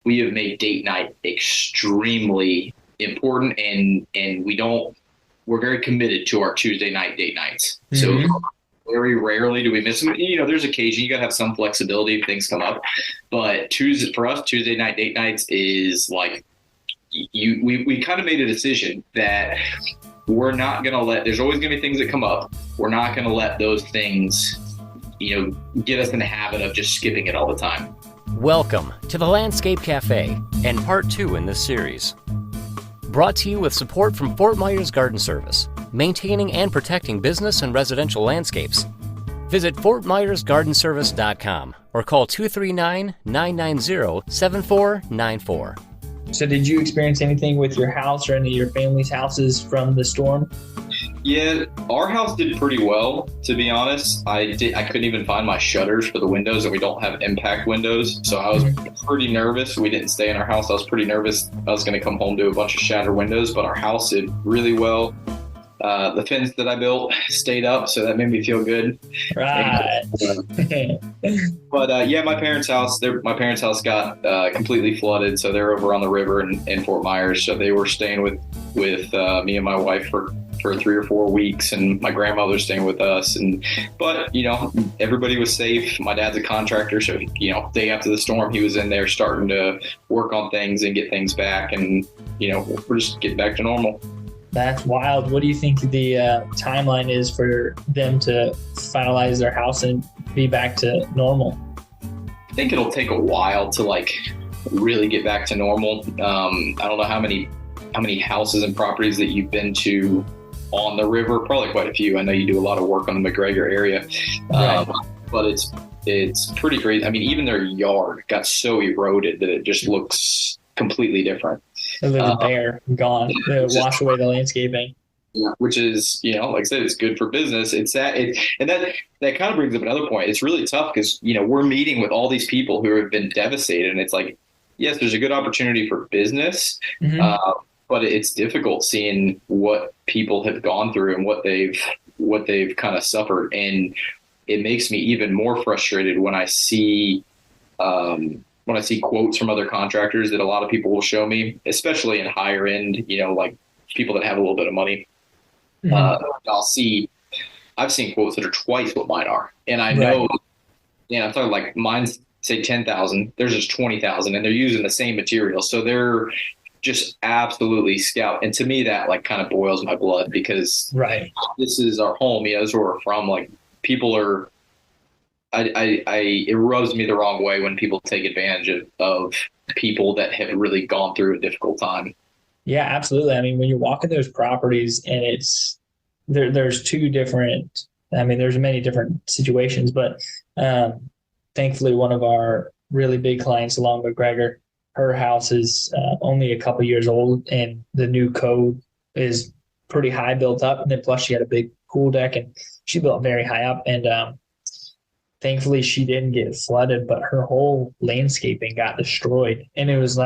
we have made date night extremely important, and we're very committed to our Tuesday night date nights. So very rarely do we miss them. There's occasion you got to have some flexibility if things come up, but for us, Tuesday night date nights is like, we kind of made a decision that we're not going to there's always going to be things that come up. We're not going to let those things, get us in the habit of just skipping it all the time. Welcome to the Landscape Cafe and part 2 in this series. Brought to you with support from Fort Myers Garden Service, maintaining and protecting business and residential landscapes. Visit fortmyersgardenservice.com or call 239-990-7494. So did you experience anything with your house or any of your family's houses from the storm? Yeah, our house did pretty well, to be honest. I couldn't even find my shutters for the windows, and we don't have impact windows. So I was pretty nervous. We didn't stay in our house. I was pretty nervous I was going to come home to a bunch of shattered windows, but our house did really well. The fence that I built stayed up, so that made me feel good. Right. But my parents' house got completely flooded, so they're over on the river in Fort Myers. So they were staying with me and my wife for 3 or 4 weeks, and my grandmother's staying with us. But everybody was safe. My dad's a contractor, so day after the storm, he was in there starting to work on things and get things back, and we're just getting back to normal. That's wild. What do you think the timeline is for them to finalize their house and be back to normal? I think it'll take a while to really get back to normal. I don't know how many houses and properties that you've been to on the river. Probably quite a few. I know you do a lot of work on the McGregor area, right. But it's pretty crazy. I mean, even their yard got so eroded that it just looks completely different. It looks bare, gone. Wash away the landscaping. Yeah, which is, like I said, it's good for business. It's and that kind of brings up another point. It's really tough because, we're meeting with all these people who have been devastated, and it's like, yes, there's a good opportunity for business, but it's difficult seeing what people have gone through and what they've kind of suffered, and it makes me even more frustrated when I see quotes from other contractors that a lot of people will show me, especially in higher end, like people that have a little bit of money. I've seen quotes that are twice what mine are. And I know, I'm talking like mine's say 10,000, theirs is 20,000, and they're using the same material. So they're just absolutely scout. And to me, that kind of boils my blood, because this is our home. This is where we're from. Like, people are, it rubs me the wrong way when people take advantage of people that have really gone through a difficult time. Yeah, absolutely. I mean, when you're walking those properties, and there's two different, there's many different situations, but thankfully one of our really big clients along McGregor, her house is only a couple years old, and the new code is pretty high built up. And then plus she had a big pool deck, and she built very high up, and thankfully she didn't get flooded, but her whole landscaping got destroyed. And it was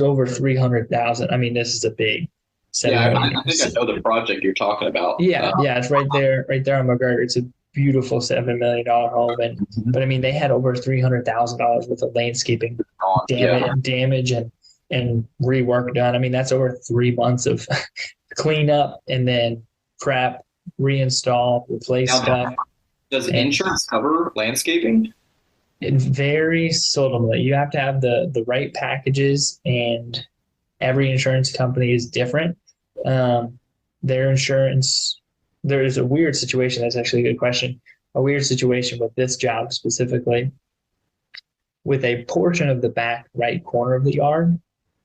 over 300,000. I mean, this is a big set. Yeah, I think I know the project you're talking about. Yeah, it's right there on McGregor. It's a beautiful $7 million home, but I mean, they had over $300,000 worth of landscaping damage and rework done. I mean, that's over 3 months of cleanup and then prep, reinstall, replace stuff. Does insurance cover landscaping? It varies seldomly. You have to have the right packages, and every insurance company is different. Their insurance, there is a weird situation. That's actually a good question. A weird situation with this job specifically, with a portion of the back right corner of the yard.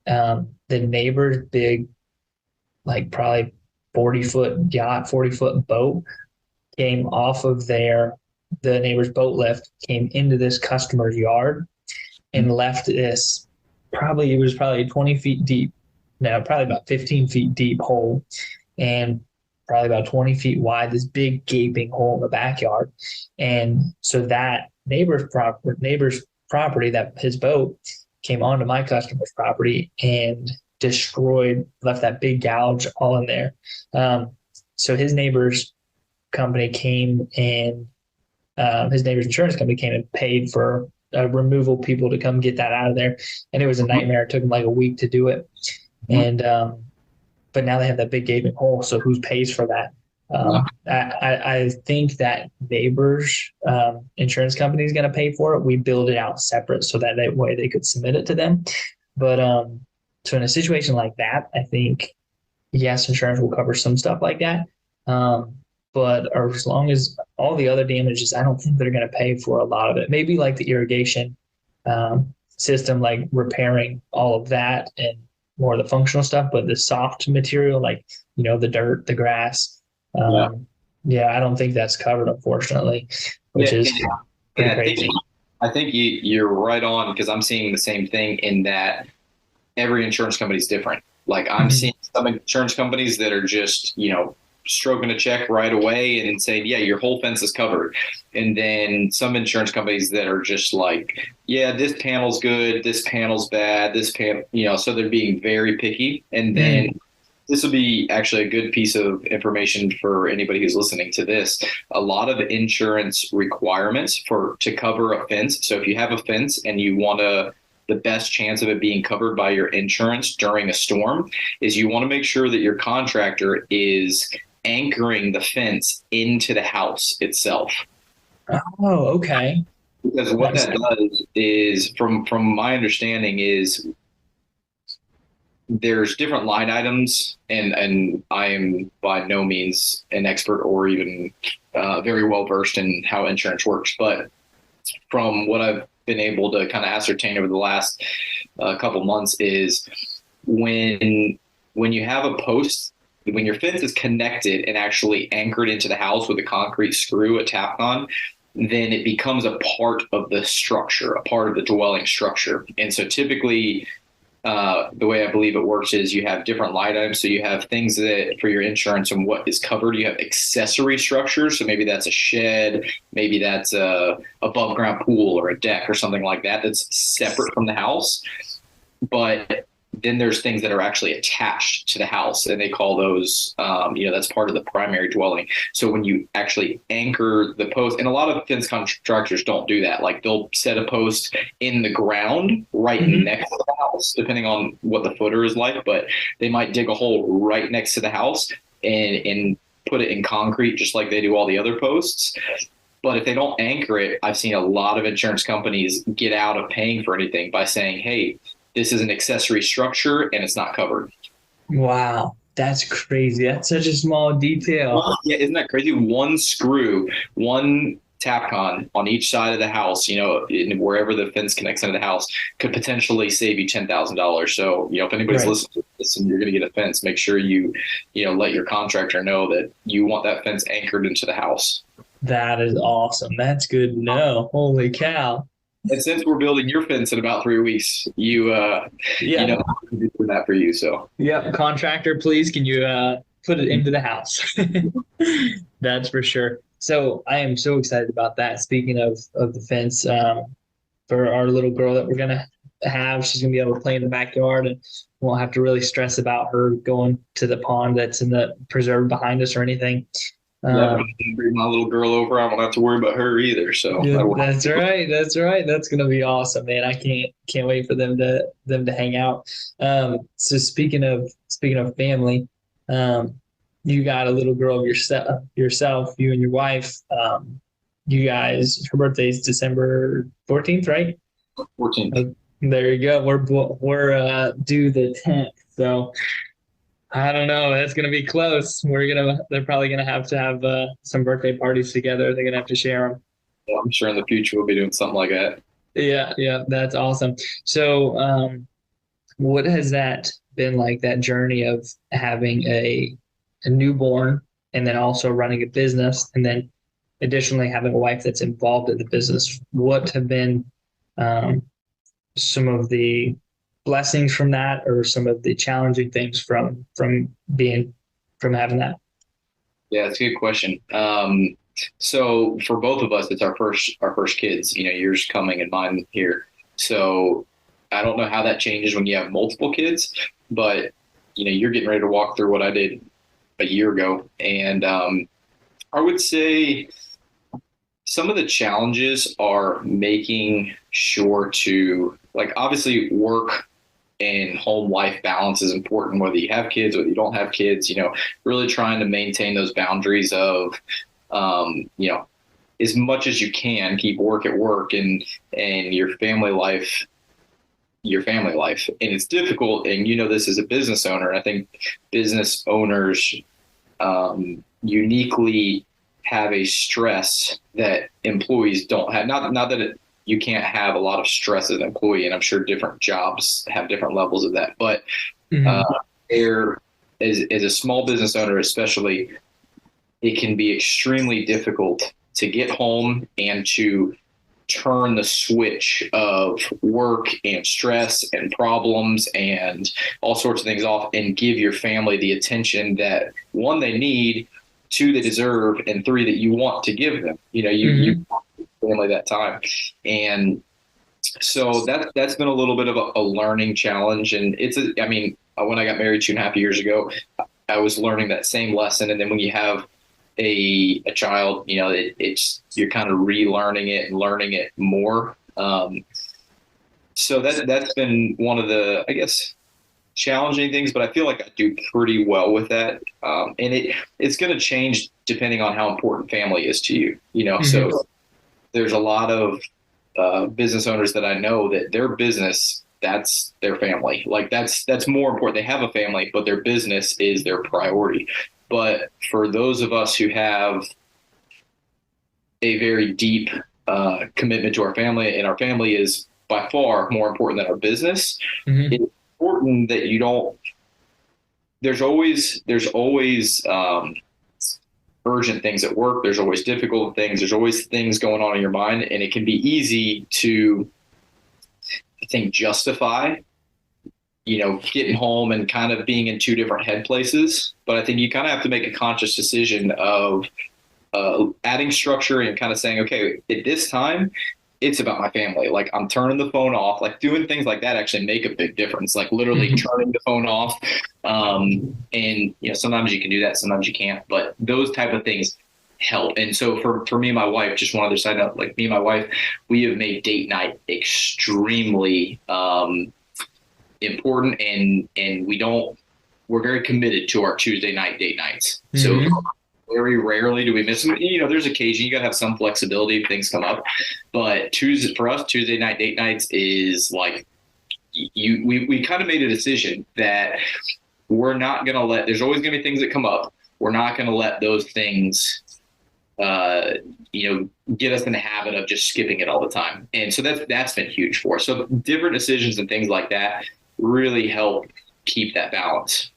The neighbor's big, probably 40-foot yacht, 40-foot boat came off of the neighbor's boat lift, came into this customer's yard, and left this it was probably 20 feet deep. No, probably about 15 feet deep hole, and probably about 20 feet wide, this big gaping hole in the backyard. And so that neighbor's property, that his boat came onto my customer's property and left that big gouge all in there. So his neighbor's company came and his neighbor's insurance company came and paid for removal people to come get that out of there, and it was a nightmare. It took them like a week to do it, and but now they have that big gaping hole. So who pays for that? I think that neighbors insurance company is going to pay for it. We build it out separate so that way they could submit it to them. But so in a situation like that, I think yes, insurance will cover some stuff like that. But as long as all the other damages, I don't think they're going to pay for a lot of it. Maybe like the irrigation system, like repairing all of that and more of the functional stuff, but the soft material, like, the dirt, the grass, I don't think that's covered, unfortunately, which is pretty crazy. I think you're right on, because I'm seeing the same thing in that every insurance company is different. Like I'm seeing some insurance companies that are just, stroking a check right away and saying, yeah, your whole fence is covered. And then some insurance companies that are just like, yeah, this panel's good, this panel's bad, this panel, so they're being very picky. And then this will be actually a good piece of information for anybody who's listening to this. A lot of insurance requirements to cover a fence. So if you have a fence and you want the best chance of it being covered by your insurance during a storm is you want to make sure that your contractor is anchoring the fence into the house itself. Oh, okay. Because what that does is, from my understanding, is there's different line items, and I am by no means an expert or even very well versed in how insurance works, but from what I've been able to kind of ascertain over the last couple months is when you have a post, when your fence is connected and actually anchored into the house with a concrete screw, a Tapcon, then it becomes a part of the structure, a part of the dwelling structure. And so typically the way I believe it works is you have different line items. So you have things that for your insurance and what is covered, you have accessory structures. So maybe that's a shed, maybe that's a above ground pool or a deck or something like that that's separate from the house. But then there's things that are actually attached to the house, and they call those, that's part of the primary dwelling. So when you actually anchor the post, and a lot of fence contractors don't do that. Like they'll set a post in the ground right next to the house, depending on what the footer is like, but they might dig a hole right next to the house and put it in concrete, just like they do all the other posts. But if they don't anchor it, I've seen a lot of insurance companies get out of paying for anything by saying, hey, this is an accessory structure and it's not covered. Wow, that's crazy. That's such a small detail. Well, yeah, isn't that crazy? One screw, one Tapcon on each side of the house, wherever the fence connects into the house, could potentially save you $10,000. So, if anybody's listening to this and you're going to get a fence, make sure you let your contractor know that you want that fence anchored into the house. That is awesome. That's good to know. Holy cow. And since we're building your fence in about 3 weeks, I can do that for you. So contractor, please, can you put it into the house? That's for sure. So I am so excited about that. Speaking of the fence, for our little girl that we're gonna have, she's gonna be able to play in the backyard, and won't have to really stress about her going to the pond that's in the preserve behind us or anything. Bring my little girl over. I won't have to worry about her either. So that's right. That's gonna be awesome, man. I can't wait for them to hang out. So speaking of family, you got a little girl yourself, you and your wife. You guys, her birthday is December 14th, right? 14th. There you go. We're due the 10th, so. I don't know. That's gonna be close. They're probably gonna have to have some birthday parties together. They're gonna have to share them. Well, I'm sure in the future we'll be doing something like that. Yeah, that's awesome. So, what has that been like? That journey of having a newborn, and then also running a business, and then additionally having a wife that's involved in the business. What have been some of the blessings from that, or some of the challenging things from having that? Yeah, it's a good question. So for both of us, it's our first kids, yours coming and mine here. So I don't know how that changes when you have multiple kids, but you're getting ready to walk through what I did a year ago. And I would say some of the challenges are making sure to, like, obviously work and home life balance is important, whether you have kids, whether you don't have kids, really trying to maintain those boundaries of, as much as you can keep work at work and your family life, And it's difficult. And, this as a business owner, and I think business owners uniquely have a stress that employees don't have. Not that you can't have a lot of stress as an employee, and I'm sure different jobs have different levels of that. But there, as a small business owner, especially, it can be extremely difficult to get home and to turn the switch of work and stress and problems and all sorts of things off and give your family the attention that, one, they need, two, they deserve, and three, that you want to give them. You want your family that time. And so that's been a little bit of a learning challenge. And when I got married 2.5 years ago, I was learning that same lesson. And then when you have a child, it's you're kind of relearning it and learning it more. So that's been one of the, I guess, challenging things, but I feel like I do pretty well with that. And it's going to change depending on how important family is to you. So there's a lot of business owners that I know that their business, that's their family. Like that's more important. They have a family, but their business is their priority. But for those of us who have a very deep commitment to our family, and our family is by far more important than our business, it's important that you don't. There's always urgent things at work. There's always difficult things. There's always things going on in your mind, and it can be easy to, I think, justify getting home and kind of being in two different head places. But I think you kind of have to make a conscious decision of adding structure and kind of saying, okay, at this time, it's about my family. Like, I'm turning the phone off, like doing things like that actually make a big difference. Like literally turning the phone off. And sometimes you can do that, sometimes you can't, but those type of things help. And so for me and my wife, just one other side note, like me and my wife, we have made date night extremely, important, and we're very committed to our Tuesday night date nights. So very rarely do we miss them. There's occasion you got to have some flexibility if things come up, but for us, Tuesday night date nights is like, we kind of made a decision that we're not going to there's always going to be things that come up. We're not going to let those things, get us in the habit of just skipping it all the time. And so that's been huge for us. So different decisions and things like that really help keep that balance.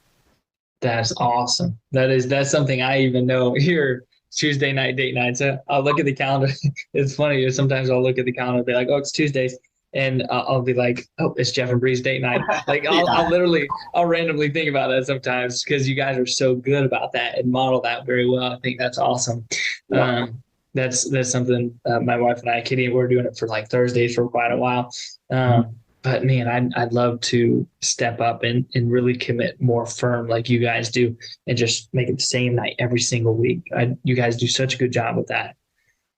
That's awesome. That's something I even know here. Tuesday night date nights. I'll look at the calendar. It's funny. Sometimes I'll look at the calendar and be like, oh, it's Tuesdays. And I'll be like, oh, it's Jeff and Bree's date night. Like I'll randomly think about that sometimes because you guys are so good about that and model that very well. I think that's awesome. Yeah. That's something my wife and I, Kitty, we're doing it for like Thursdays for quite a while. But man, I'd love to step up and really commit more firm like you guys do and just make it the same night every single week. You guys do such a good job with that.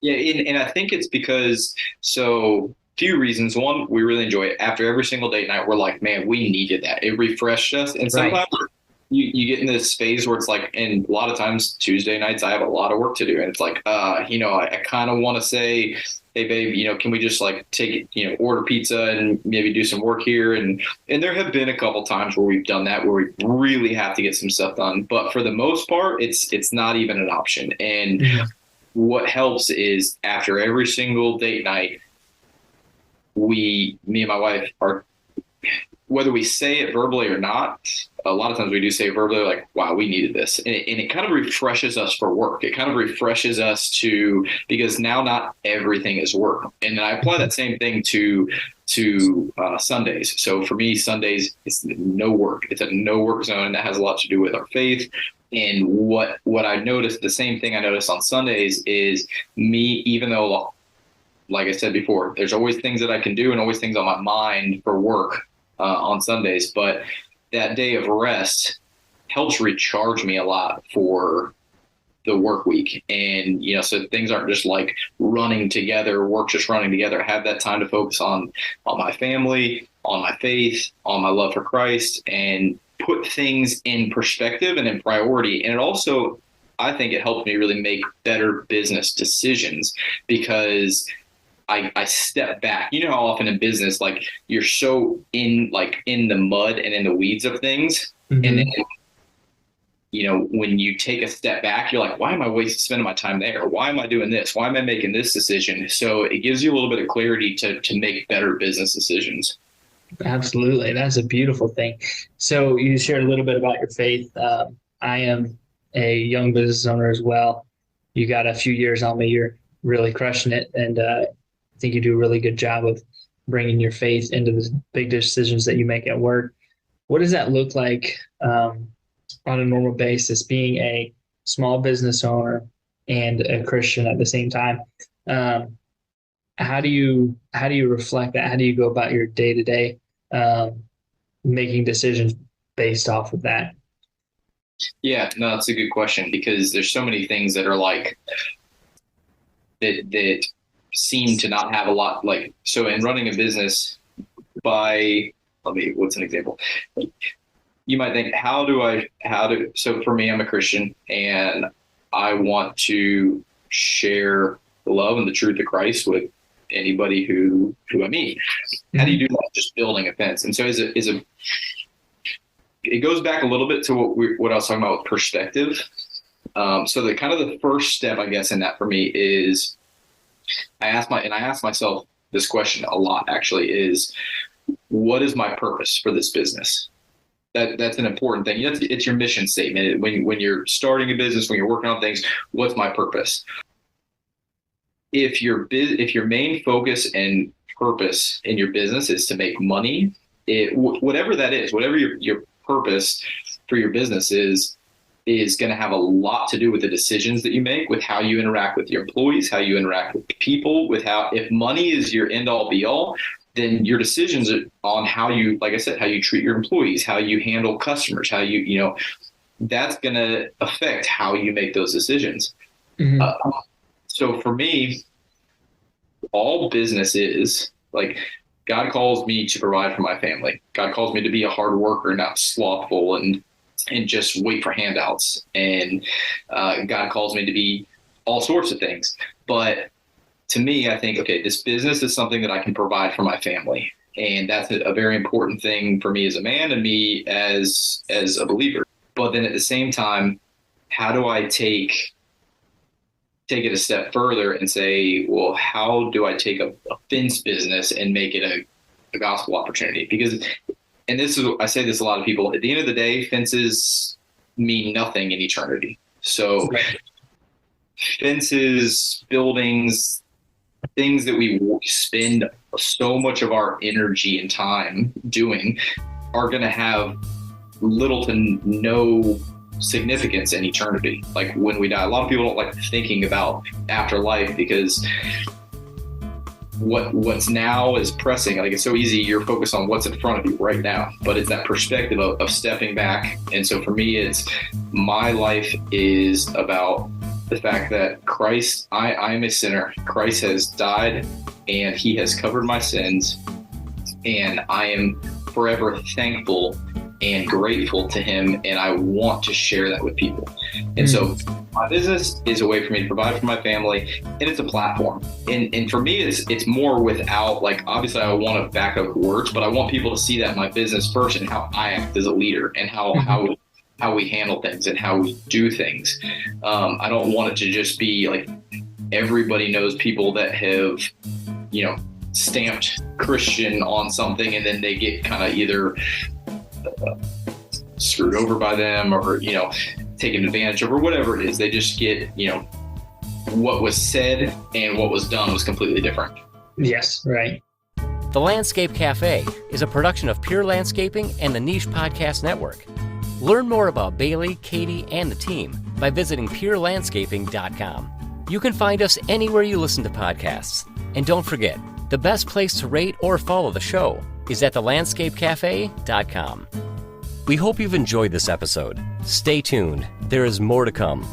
Yeah. And I think it's because, few reasons. One, we really enjoy it. After every single date night, we're like, man, we needed that. It refreshed us. And sometimes you get in this phase where it's like, and a lot of times Tuesday nights, I have a lot of work to do. And it's like, I kind of want to say, hey, babe, can we just like take it, order pizza and maybe do some work here? And there have been a couple times where we've done that, where we really have to get some stuff done. But for the most part, it's not even an option. And what helps is after every single date night, me and my wife are, whether we say it verbally or not, a lot of times we do say it verbally, like, wow, we needed this. And it kind of refreshes us for work. It kind of refreshes us because now not everything is work. And I apply that same thing to Sundays. So for me, Sundays, it's no work. It's a no work zone. And that has a lot to do with our faith. And what I noticed, the same thing I noticed on Sundays is me, even though, like I said before, there's always things that I can do and always things on my mind for work on Sundays. But that day of rest helps recharge me a lot for the work week. And, so things aren't just like running together, work just running together. I have that time to focus on my family, on my faith, on my love for Christ, and put things in perspective and in priority. And it also, I think it helped me really make better business decisions because I step back. You know how often in business, like you're so in the mud and in the weeds of things. Mm-hmm. And then, when you take a step back, you're like, why am I spending my time there? Why am I doing this? Why am I making this decision? So it gives you a little bit of clarity to make better business decisions. Absolutely. That's a beautiful thing. So you shared a little bit about your faith. I am a young business owner as well. You got a few years on me. You're really crushing it. And I think you do a really good job of bringing your faith into the big decisions that you make at work. What does that look like on a normal basis, being a small business owner and a Christian at the same time? How do you reflect that? How do you go about your day-to-day making decisions based off of that? Yeah, no, that's a good question because there's so many things that are like that seem to not have a lot. Like, so in running a business what's an example? You might think, so for me, I'm a Christian and I want to share the love and the truth of Christ with anybody who I meet. How do you do that? Just building a fence. And so it goes back a little bit to what I was talking about with perspective. So the kind of the first step, I guess, in that for me is I ask myself this question a lot actually is, what is my purpose for this business? That's an important thing. It's your mission statement. When you're starting a business, when you're working on things, what's my purpose? If your main focus and purpose in your business is to make money, whatever that is, whatever your purpose for your business is going to have a lot to do with the decisions that you make, with how you interact with your employees, how you interact with people, if money is your end all be all, then your decisions on how you, like I said, how you treat your employees, how you handle customers, how that's going to affect how you make those decisions. Mm-hmm. So for me, all business is like, God calls me to provide for my family. God calls me to be a hard worker, not slothful and just wait for handouts. And God calls me to be all sorts of things. But to me, I think, okay, this business is something that I can provide for my family. And that's a very important thing for me as a man and me as a believer. But then at the same time, how do I take it a step further and say, well, how do I take a fence business and make it a gospel opportunity? Because, and I say this to a lot of people, at the end of the day, fences mean nothing in eternity. So fences, buildings, things that we spend so much of our energy and time doing are going to have little to no significance in eternity. Like when we die, a lot of people don't like thinking about afterlife because what's now is pressing. Like it's so easy, you're focused on what's in front of you right now, but it's that perspective of stepping back. And so for me, it's my life is about the fact that Christ, I am a sinner. Christ has died and he has covered my sins. And I am forever thankful and grateful to him. And I want to share that with people. And so my business is a way for me to provide for my family, and it's a platform. And for me, it's more without, like, obviously I want to back up words, but I want people to see that in my business first and how I act as a leader and how we handle things and how we do things. I don't want it to just be like everybody knows people that have, stamped Christian on something and then they get kind of either screwed over by them or, taken advantage of or whatever it is. They just get, what was said and what was done was completely different. Yes, right. The Landscape Cafe is a production of Pure Landscaping and the Niche Podcast Network. Learn more about Bailey, Katie, and the team by visiting purelandscaping.com. You can find us anywhere you listen to podcasts. And don't forget, the best place to rate or follow the show is at thelandscapecafe.com. We hope you've enjoyed this episode. Stay tuned. There is more to come.